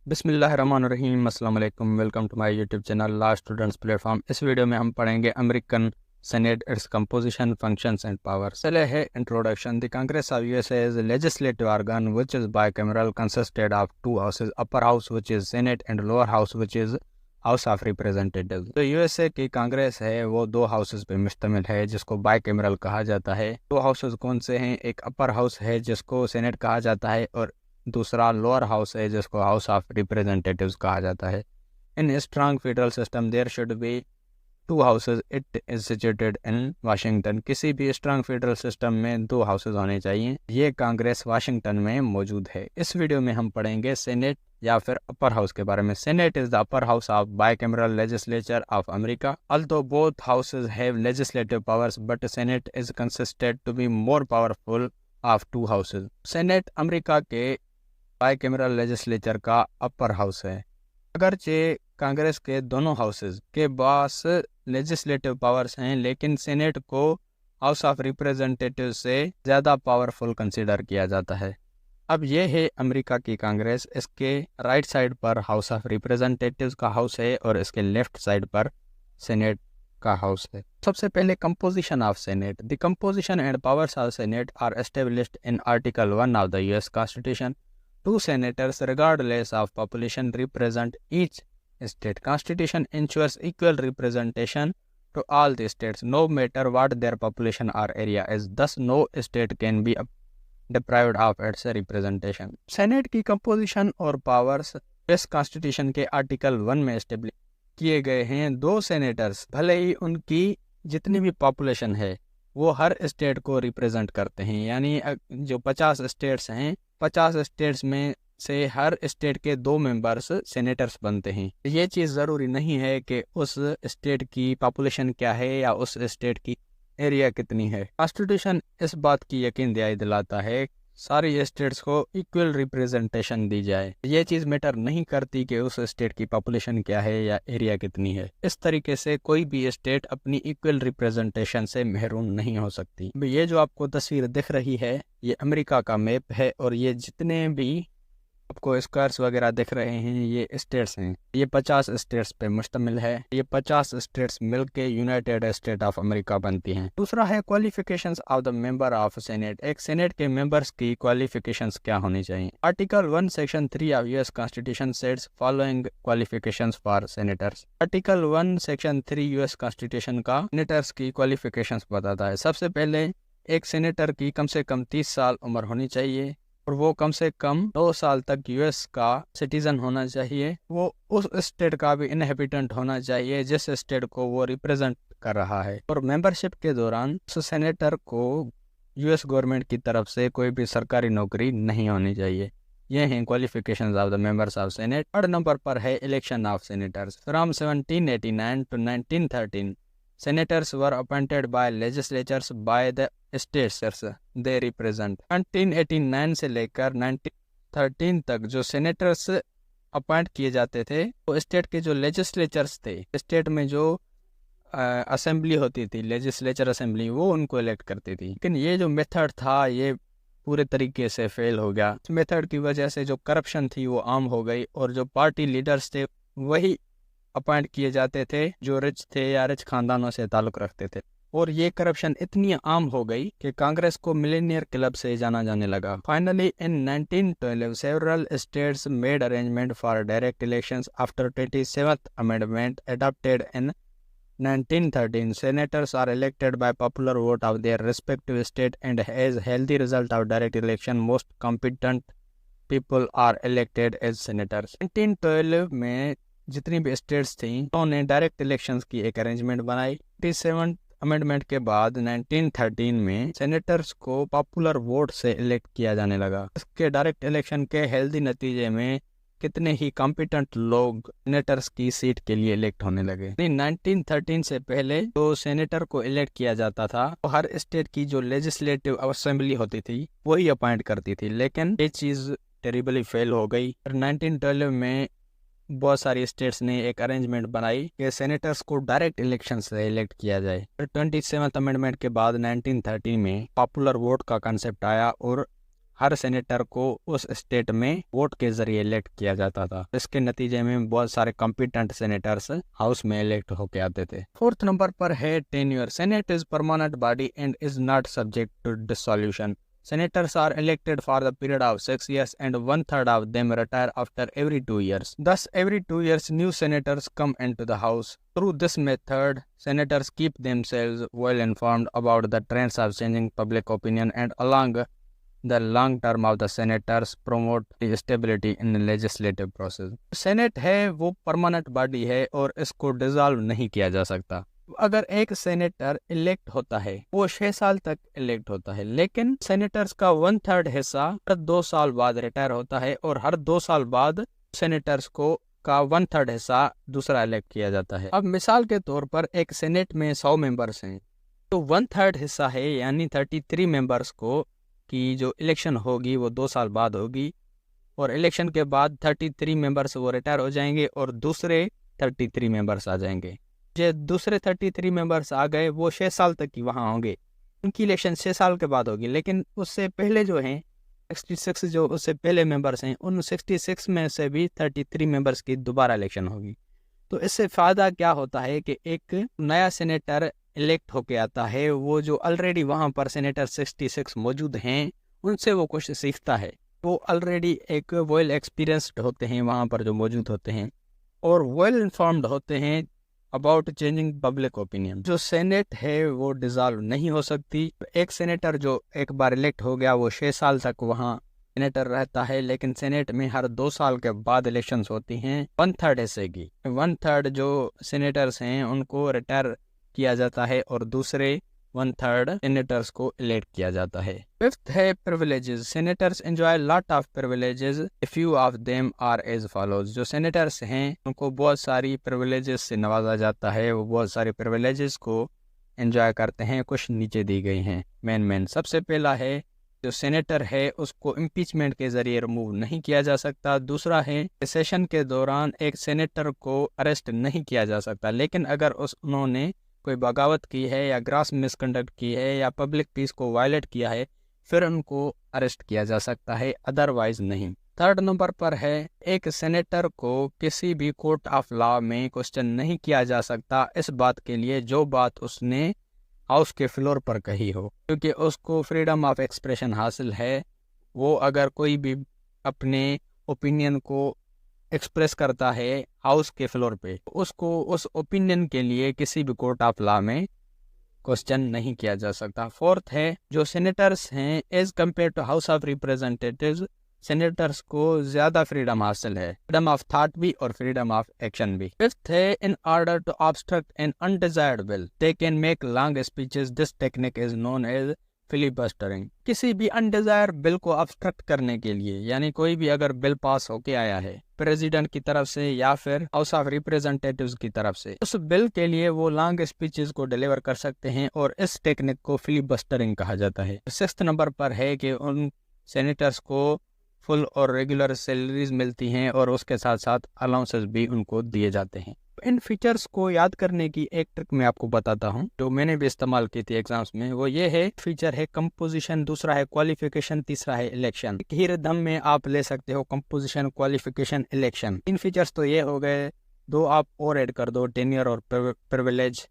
बिस्मिल्लाहिर्रहमानिर्रहीम अस्सलाम वालेकुम। Welcome to my YouTube channel law students platform. इस वीडियो में हम पढ़ेंगे American Senate, its composition, functions and power. चले है introduction. The Congress of USA is legislative organ which is bicameral, consisted of two houses, upper house which is Senate and lower house which is house of representative. तो USA की Congress है वो दो houses पे मुश्तमिल है जिसको bicameral कहा जाता है। दो हाउसेज कौन से हैं? एक अपर हाउस है जिसको सेनेट कहा जाता है और दूसरा लोअर हाउस है जिसको हाउस ऑफ रिप्रेजेंटेटिव्स कहा जाता है। In strong federal system there should be two houses, it is situated in Washington. किसी भी स्ट्रांग फेडरल सिस्टम में दो हाउसेज होने चाहिए। ये कांग्रेस वाशिंगटन में मौजूद है। इस वीडियो में हम पढ़ेंगे सेनेट या फिर अपर हाउस के बारे में। Senate is the upper house of bicameral legislature of America. Although both houses have legislative powers, but Senate is considered to be more powerful of two houses. Senate America के bicameral legislature का upper house है। अगरचे कांग्रेस के दोनों houses के पास legislative powers हैं, लेकिन senate को हाउस ऑफ रिप्रेजेंटेटिव से ज़्यादा पावरफुल कंसीडर किया जाता है। अब ये है अमेरिका की कांग्रेस। इसके राइट साइड पर हाउस ऑफ रिप्रेजेंटेटिव्स का हाउस है और इसके लेफ्ट साइड पर सेनेट का हाउस है। सबसे पहले composition of Senate. The composition and powers of Senate are established in article 1 of the US constitution. Two senators, regardless of population, represent each state. Constitution ensures equal representation to all the states, no matter what their population or area is. Thus, no state can be deprived of its representation. Senate की composition और powers इस constitution के article 1 में establish किए गए हैं। दो senators, भले ही उनकी जितनी भी पॉपुलेशन है वो हर स्टेट को रिप्रेजेंट करते हैं, यानी जो 50 स्टेट्स हैं, 50 स्टेट्स में से हर स्टेट के दो मेंबर्स सेनेटर्स बनते हैं। ये चीज़ ज़रूरी नहीं है कि उस स्टेट की पॉपुलेशन क्या है या उस स्टेट की एरिया कितनी है। कॉन्स्टिट्यूशन इस बात की यकीन दिलाता है सारी स्टेट्स को इक्वल रिप्रेजेंटेशन दी जाए। ये चीज़ मैटर नहीं करती कि उस स्टेट की पॉपुलेशन क्या है या एरिया कितनी है। इस तरीके से कोई भी स्टेट अपनी इक्वल रिप्रेजेंटेशन से महरूम नहीं हो सकती। ये जो आपको तस्वीर दिख रही है ये अमेरिका का मैप है और ये जितने भी आपको स्क्वायर्स वगैरह दिख रहे हैं ये स्टेट्स हैं। ये 50 स्टेट्स पे मुश्तमिल है। ये 50 स्टेट्स मिलके यूनाइटेड स्टेट ऑफ अमेरिका बनती हैं। दूसरा है qualifications of the member of senate. एक सेनेट के मेंबर्स की क्वालिफिकेशंस क्या होनी चाहिए? Article 1 section 3 of US constitution sets following qualifications for senators. Article 1 section 3 US constitution का सेनेटर्स की क्वालिफिकेशंस बताता है। सबसे पहले एक सेनेटर की कम से कम 30 साल उम्र होनी चाहिए और वो कम से कम 2 साल तक यूएस का सिटीजन होना चाहिए। वो उस स्टेट का भी इनहेबिटेंट होना चाहिए जिस स्टेट को वो रिप्रेजेंट कर रहा है। और मेंबरशिप के दौरान उस सेनेटर को यूएस गवर्नमेंट की तरफ से कोई भी सरकारी नौकरी नहीं होनी चाहिए। ये हैं qualifications of the members of Senate. Third number पर है election of senators. From 1789 to 1913 senators were appointed by legislatures by the states they represent। 1989 से लेकर 1913 तक जो सेनेटर्स अपॉइंट किए जाते थे वो स्टेट के जो लेजिस्लेचर्स थे, स्टेट में जो असेंबली होती थी, लेजिस्लेचर असेंबली, वो उनको इलेक्ट करती थी। लेकिन ये जो मेथड था ये पूरे तरीके से फेल हो गया। इस मेथड की वजह से जो करप्शन थी वो आम हो गई और जो पार्टी लीडर्स थे वही अपॉइंट किए जाते थे जो रिच थे या रिच खानदानों से ताल्लुक रखते थे। और ये करप्शन इतनी आम हो गई कि कांग्रेस को मिलेनियर क्लब से जाना जाने लगा। Finally in 1912 several states made arrangement for direct elections after 27th amendment adopted in 1913 senators are elected by popular vote of their respective state and as healthy result of direct election most competent people are elected as senators। 1912 में जितनी भी states थी उन्होंने direct elections की एक arrangement बनाई। 27th amendment के बाद 1913 में सेनेटर्स को पॉपुलर वोट से इलेक्ट किया जाने लगा। इसके डायरेक्ट इलेक्शन के हेल्दी नतीजे में कितने ही कॉम्पिटेंट लोग सेनेटर्स की सीट के लिए इलेक्ट होने लगे। 1913 से पहले जो सेनेटर को इलेक्ट किया जाता था वो हर स्टेट की जो लेजिस्लेटिव असेंबली होती थी वही अपॉइंट करती थी, लेकिन ये चीज़ टेरिबली फेल हो गई। 1912 में बहुत सारी स्टेट्स ने एक अरेंजमेंट बनाई कि सेनेटर्स को डायरेक्ट इलेक्शन से इलेक्ट किया जाए। 27th अमेंडमेंट के बाद 1913 में पॉपुलर वोट का कंसेप्ट आया और हर सेनेटर को उस स्टेट में वोट के जरिए इलेक्ट किया जाता था। इसके नतीजे में बहुत सारे कॉम्पिटेंट सेनेटर्स हाउस में इलेक्ट होके आते थे। 4th नंबर पर है tenure. Senate is permanent body and is not subject to dissolution. Senators are elected for the period of 6 years and 1/3 of them retire after every 2 years. Thus, every 2 years, new senators come into the House. Through this method, senators keep themselves well informed about the trends of changing public opinion and along the long term of the senators promote the stability in the legislative process. Senate है वो permanent body है और इसको dissolve नहीं किया जा सकता। अगर एक सेनेटर इलेक्ट होता है वो 6 साल तक इलेक्ट होता है, लेकिन सेनेटर्स का 1/3 हिस्सा हर 2 साल बाद रिटायर होता है और हर 2 साल बाद सेनेटर्स को का 1/3 हिस्सा दूसरा इलेक्ट किया जाता है। अब मिसाल के तौर पर एक सेनेट में 100 मेंबर्स हैं तो 1/3 हिस्सा है यानी 33 मेंबर्स को की जो इलेक्शन होगी वो 2 साल बाद होगी और इलेक्शन के बाद 33 मेंबर्स वो रिटायर हो जाएंगे और दूसरे 33 मेंबर्स आ जाएंगे। जो दूसरे 33 मेंबर्स आ गए वो 6 साल तक ही वहाँ होंगे, उनकी इलेक्शन 6 साल के बाद होगी। लेकिन उससे पहले जो हैं 66 जो उससे पहले मेंबर्स हैं उन 66 में से भी 33 मेंबर्स की दोबारा इलेक्शन होगी। तो इससे फ़ायदा क्या होता है कि एक नया सेनेटर इलेक्ट होके आता है, वो जो ऑलरेडी वहाँ पर सेनेटर 66 मौजूद हैं उनसे वो कुछ सीखता है। वो ऑलरेडी एक वेल एक्सपीरियंस्ड होते हैं वहाँ पर जो मौजूद होते हैं और वेल इन्फॉर्म्ड होते हैं अबाउट चेंजिंग पब्लिक ओपिनियन। जो सेनेट है वो डिसॉल्व नहीं हो सकती। एक सेनेटर जो एक बार इलेक्ट हो गया वो 6 साल तक वहाँ सेनेटर रहता है, लेकिन सेनेट में हर 2 साल के बाद इलेक्शंस होती हैं 1/3 हिस्से की। 1/3 जो सेनेटर्स हैं उनको रिटायर किया जाता है और दूसरे 1/3 सेनेटर्स को इलेक्ट किया जाता है। 5th है privileges. Senators enjoy lot of privileges, few of them are as follows. जो सेनेटर्स हैं उनको बहुत सारी प्रिविलेजेस से नवाजा जाता है, वो बहुत सारे प्रिविलेजेस को एंजॉय करते हैं। कुछ नीचे दी गई हैं मेन। सबसे पहला है जो सेनेटर है उसको इम्पीचमेंट के जरिए रिमूव नहीं किया जा सकता। दूसरा है सेशन के दौरान एक सेनेटर को अरेस्ट नहीं किया जा सकता, लेकिन अगर उन्होंने कोई बगावत की है या ग्रास मिसकंडक्ट की है या पब्लिक पीस को वायलेट किया है फिर उनको अरेस्ट किया जा सकता है, अदरवाइज नहीं। 3rd नंबर पर है एक सेनेटर को किसी भी कोर्ट ऑफ लॉ में क्वेश्चन नहीं किया जा सकता इस बात के लिए जो बात उसने हाउस के फ्लोर पर कही हो, क्योंकि उसको फ्रीडम ऑफ एक्सप्रेशन हासिल है। वो अगर कोई भी अपने ओपिनियन को एक्सप्रेस करता है हाउस के फ्लोर पे, उसको उस ओपिनियन के लिए किसी भी कोर्ट ऑफ लॉ में क्वेश्चन नहीं किया जा सकता। 4th है जो सेनेटर्स हैं as compare to house of representatives, senators को ज्यादा फ्रीडम हासिल है, फ्रीडम ऑफ थॉट भी और फ्रीडम ऑफ एक्शन भी। 5th है in order to obstruct an undesired bill they can make long speeches, this technique is known as filibustering. किसी भी अनडिजायर बिल को ऑब्स्ट्रक्ट करने के लिए, यानी कोई भी अगर बिल पास होके आया है प्रेसिडेंट की तरफ से या फिर हाउस ऑफ रिप्रेजेंटेटिव्स की तरफ से, उस बिल के लिए वो लॉन्ग स्पीचेस को डिलीवर कर सकते हैं और इस टेक्निक को फिलिबस्टरिंग कहा जाता है। 6th नंबर पर है कि उन सेनेटर्स को फुल और रेगुलर सैलरीज मिलती हैं और उसके साथ साथ अलाउंसेस भी उनको दिए जाते हैं। इन फीचर्स को याद करने की एक ट्रिक मैं आपको बताता हूं जो मैंने भी इस्तेमाल की थी एग्जाम्स में। वो ये है, फीचर है कंपोजिशन, दूसरा है क्वालिफिकेशन, तीसरा है इलेक्शन। एक ही रिदम में आप ले सकते हो कंपोजिशन, क्वालिफिकेशन, इलेक्शन। इन फीचर्स तो ये हो गए, 2 आप और ऐड कर दो, टेन्योर और प्रिविलेज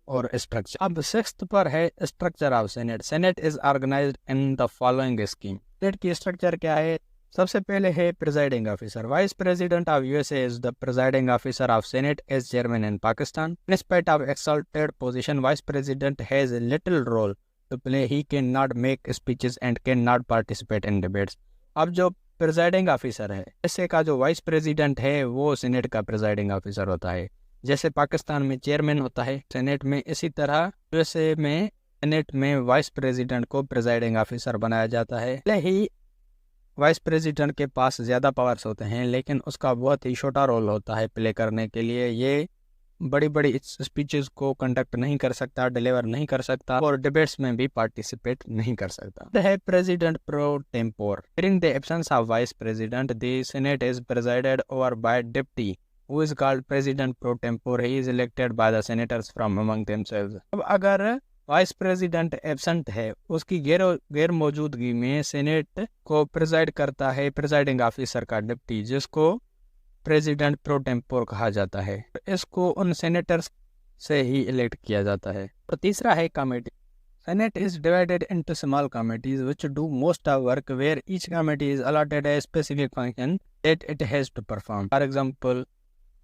और स्ट्रक्चर। अब 6th पर है structure of senate. Senate is organised in the following scheme. Senate की स्ट्रक्चर क्या है? सबसे पहले है presiding officer. Vice president of USA is the presiding officer of Senate as chairman in Pakistan. In spite of exalted position, vice president has little role to play, he can not make speeches and can not participate in debates. अब जो presiding officer है, USA का जो vice president है वो senate का presiding officer होता है। जैसे पाकिस्तान में चेयरमैन होता है सेनेट में, इसी तरह यूएसए में सेनेट में वाइस प्रेसिडेंट को प्रिजाइडिंग ऑफिसर बनाया जाता है। भले ही वाइस प्रेसिडेंट के पास ज़्यादा पावर्स होते हैं, लेकिन उसका बहुत ही छोटा रोल होता है प्ले करने के लिए। ये बड़ी बड़ी स्पीचेस को कंडक्ट नहीं कर सकता, डिलीवर नहीं कर सकता और डिबेट्स में भी पार्टिसिपेट नहीं कर सकता। है president pro tempore. During the absence of vice president, the senate is presided over by deputy who is called president pro tempore. He is elected by the senators from among themselves. अब अगर vice president absent है, उसकी गैर मौजूदगी में senate को preside करता है प्रिजाइडिंग ऑफिसर का डिप्टी, जिसको प्रेसिडेंट प्रो टेम्पोर कहा जाता है। इसको उन सेनेटर्स से ही इलेक्ट किया जाता है। और तीसरा है committee. Senate is divided into small committees which do most of work, where each committee is allotted a specific function that it has to perform. For example,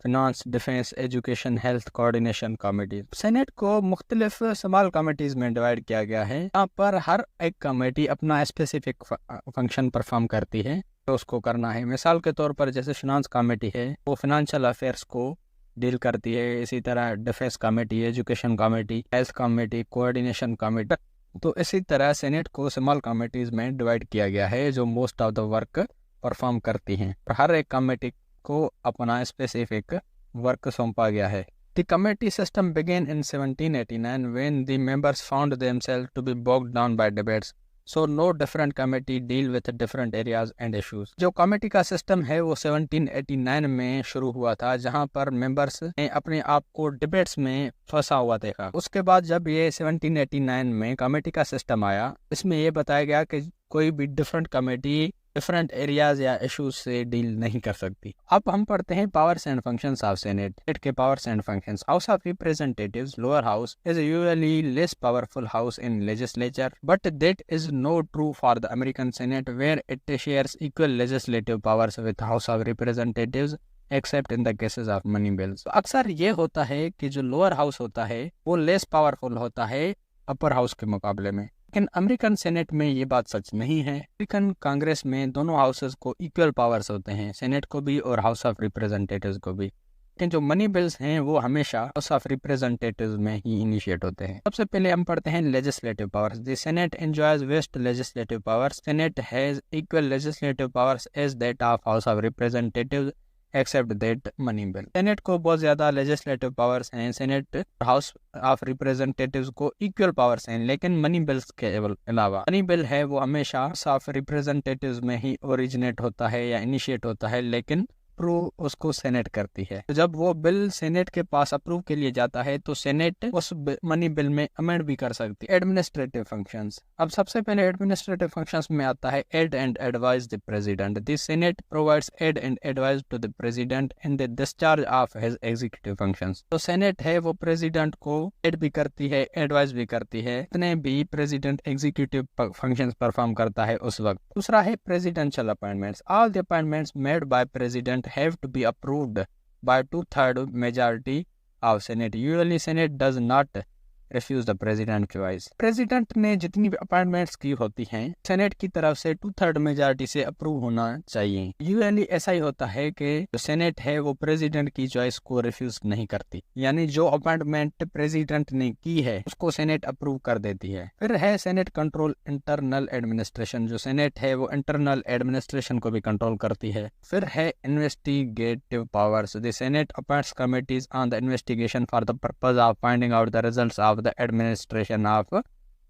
finance, defense, education, health, coordination committees. Senate को मुख्तलिफ small committees में divide किया गया है। यहाँ पर हर एक committee अपना स्पेसिफिक फंक्शन परफॉर्म करती है, तो उसको करना है। मिसाल के तौर पर जैसे फिनांस कमेटी है, वो फिनेंशियल अफेयर्स को डील करती है। इसी तरह defence committee, education committee, health committee, coordination committee. तो इसी तरह सेनेट को स्मॉल कमेटीज में डिवाइड किया गया है जो most of the work perform करती हैं। हर एक कमेटी को अपना स्पेसिफिक वर्क सौंपा गया है। The committee system began in 1789 when the members found themselves to be bogged down by debates. So no different committee deal with different areas and issues. जो committee का सिस्टम है वो 1789 में शुरू हुआ था, जहां पर मेंबर्स ने अपने आप को डिबेट्स में फंसा हुआ देखा। उसके बाद जब ये 1789 में कमेटी का सिस्टम आया, इसमें ये बताया गया कि कोई भी डिफरेंट कमेटी डिफरेंट एरियाज या इश्यूज से डील नहीं कर सकती। अब हम पढ़ते हैं powers and functions of senate. Senate के powers and functions. House of representatives, lower house, is usually less powerful house in legislature, but that is no true for the American senate, where it shares equal legislative powers with house of representatives except in the cases of money bills. अक्सर ये होता है कि जो lower house होता है वो less powerful होता है अपर हाउस के मुकाबले में, लेकिन अमेरिकन सेनेट में ये बात सच नहीं है। अमेरिकन कांग्रेस में दोनों हाउसेस को इक्वल पावर्स होते हैं, सेनेट को भी और हाउस ऑफ रिप्रेजेंटेटिव्स को भी। लेकिन जो मनी बिल्स हैं वो हमेशा हाउस ऑफ रिप्रेजेंटेटिव्स में ही इनिशिएट होते हैं। सबसे पहले हम पढ़ते हैं legislative powers. The senate enjoys vast legislative powers. Senate has equal legislative powers as that of house of representatives except that money bill. Senate को बहुत ज्यादा लेजिस्लेटिव पावर्स हैं, सेनेट हाउस ऑफ रिप्रेजेंटेटिव्स को इक्वल पावर्स हैं, लेकिन money bills के अलावा। Money bill है वो हमेशा हाउस ऑफ रिप्रेजेंटेटिव्स में ही ओरिजिनेट होता है या इनिशिएट होता है, लेकिन अप्रूव उसको सेनेट करती है। तो जब वो बिल सेनेट के पास अप्रूव के लिए जाता है तो सेनेट उस मनी बिल में अमेंड भी कर सकती है। Administrative functions. अब सबसे पहले एडमिनिस्ट्रेटिव फंक्शंस में आता है aid and advise the president. The senate provides aid and advise to the president in the discharge of his executive functions. तो सेनेट है वो प्रेसिडेंट को एड भी करती है, एडवाइज भी करती है, इतने भी प्रेसिडेंट एग्जीक्यूटिव फंक्शंस परफॉर्म करता है उस वक्त। दूसरा है presidential appointments. All the appointments made by president have to be approved by 2/3 majority of Senate. Usually Senate does not refuse the president choice. President ने जितनी भी अपॉइंटमेंट्स की होती हैं सेनेट की तरफ से 2/3 मेजॉरिटी से अप्रूव होना चाहिए। यूजुअली ऐसा ही होता है कि जो सेनेट है वो प्रेसिडेंट की चॉइस को रिफ्यूज नहीं करती, यानी जो अपॉइंटमेंट प्रेसिडेंट ने की है उसको सेनेट अप्रूव कर देती है। फिर है सेनेट कंट्रोल इंटरनल एडमिनिस्ट्रेशन। जो सेनेट है वो इंटरनल एडमिनिस्ट्रेशन को भी कंट्रोल करती है। फिर है investigative powers. The senate appoints committees on the investigation for the purpose of finding out the results of the administration of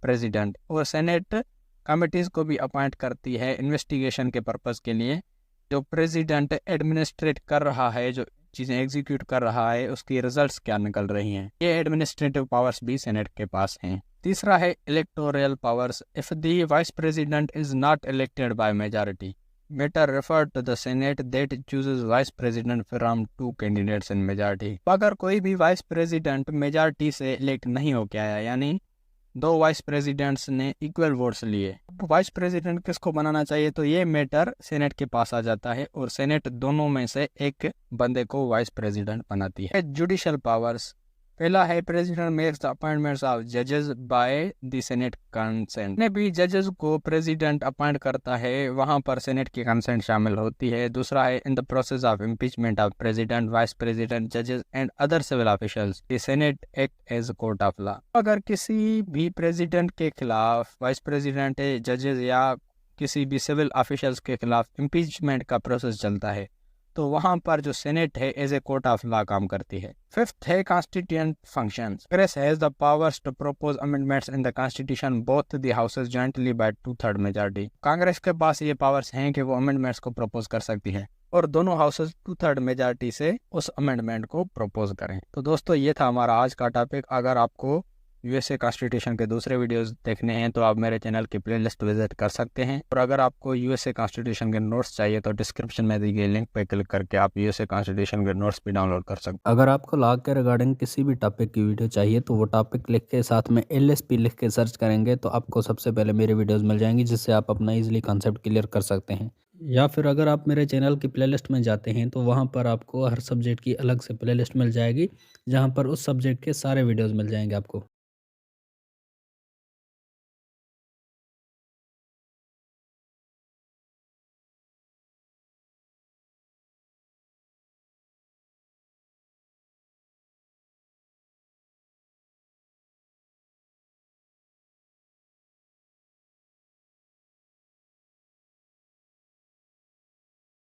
president. और सेनेट कमिटीज को भी अपॉइंट करती है इन्वेस्टिगेशन के पर्पस के लिए, जो प्रेसिडेंट एडमिनिस्ट्रेट कर रहा है, जो चीजें एग्जीक्यूट कर रहा है उसकी रिजल्ट्स क्या निकल रही हैं। ये एडमिनिस्ट्रेटिव पावर्स भी सेनेट के पास हैं। तीसरा है electoral powers. If the vice president is not elected by majority, matter referred to the Senate that chooses vice president from 2 candidates in majority। अगर कोई भी वाइस प्रेसिडेंट मेजॉरिटी से इलेक्ट नहीं हो के आया, यानी 2 वाइस प्रेसिडेंट्स ने इक्वल वोट्स लिए, वाइस प्रेसिडेंट किसको बनाना चाहिए, तो ये मैटर सेनेट के पास आ जाता है और सेनेट दोनों में से एक बंदे को वाइस प्रेसिडेंट बनाती है। Judicial powers. पहला है president makes the appointments of जजेस बाय द सेनेट कंसेंट। ने भी जजेस को प्रेसिडेंट अपॉइंट करता है, वहां पर सेनेट की कंसेंट शामिल होती है। दूसरा है in the process of impeachment of president, vice president, जजेस and other civil officials, the senate act as court of law. अगर किसी भी प्रेसिडेंट के खिलाफ वाइस प्रेसिडेंट, जजेस या किसी भी सिविल ऑफिशियल्स के खिलाफ इम्पीचमेंट का प्रोसेस चलता है तो वहां पर जो सेनेट है as a court of law काम करती है। फिफ्थ है constituent functions. Congress has the powers to propose amendments in the constitution both the houses jointly by 2/3 majority. Congress के पास ये पावर्स हैं कि वो अमेंडमेंट्स को प्रपोज कर सकती है और दोनों हाउसेस 2/3 मेजॉरिटी से उस अमेंडमेंट को प्रपोज करें। तो दोस्तों ये था हमारा आज का टॉपिक। अगर आपको यूएसए कॉन्स्टिट्यूशन के दूसरे वीडियोस देखने हैं तो आप मेरे चैनल की प्लेलिस्ट विजिट कर सकते हैं। और अगर आपको यूएसए कॉन्स्टिट्यूशन के नोट्स चाहिए तो डिस्क्रिप्शन में दी गई लिंक पर क्लिक करके आप यूएसए कॉन्स्टिट्यूशन के नोट्स भी डाउनलोड कर सकते हैं। अगर आपको लॉ के रिगार्डिंग किसी भी टॉपिक की वीडियो चाहिए तो वो टॉपिक लिख के साथ में LSP लिख के सर्च करेंगे तो आपको सबसे पहले मेरी वीडियोज़ मिल जाएंगी, जिससे आप अपना ईजिली कॉन्सेप्ट क्लियर कर सकते हैं। या फिर अगर आप मेरे चैनल की प्लेलिस्ट में जाते हैं तो वहाँ पर आपको हर सब्जेक्ट की अलग से प्लेलिस्ट मिल जाएगी, जहाँ पर उस सब्जेक्ट के सारे वीडियोज़ मिल जाएंगे आपको।